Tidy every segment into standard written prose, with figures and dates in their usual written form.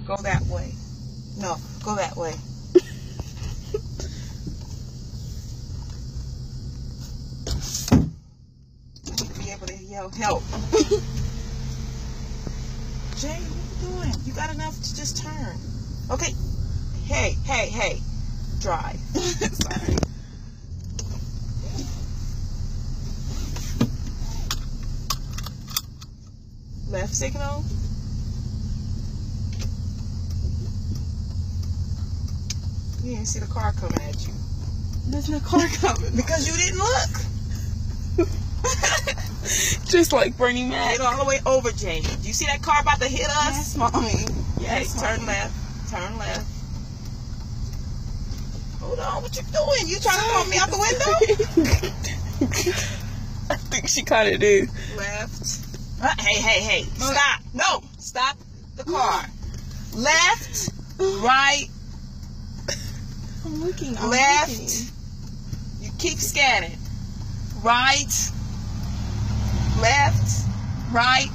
Go that way. No, go that way. I need to be able to yell help. Jay, what are you doing? You got enough to just turn. Okay. Hey. Drive. Sorry. Left signal. You didn't see the car coming at you. There's no car coming. Because you didn't look. Just like Bernie Mac. Get all the way over, Jay. Do you see that car about to hit us? Yes, Mommy. Yes, Okay, turn left. Turn left. Hold on, what you doing? You trying to throw me out the window? I think she kind of did. Left. Hey. Stop. No. Stop the car. Left. Right. I'm looking. Left. You keep scanning. Right. Left. Right.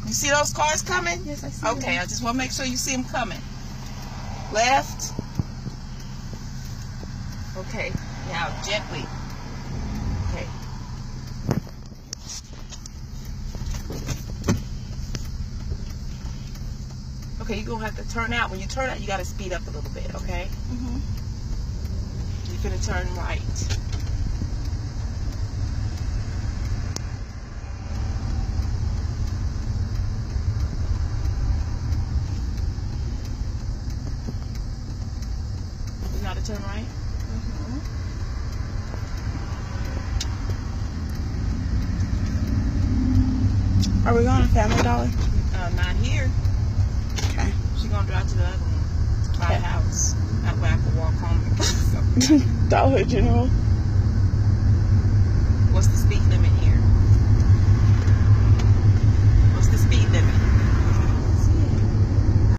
You see those cars coming? Yes, I see Okay, them. I just want to make sure you see them coming. Left. Okay, now gently. Okay. Okay, you're going to have to turn out. When you turn out, you got to speed up a little bit, okay? Mm-hmm. You're going to turn right. You know how to turn right? Are we going to Family Dollar? Not here. Okay. She's going to drive to the other one to buy a house. That way I can walk home and get something. Dollar General.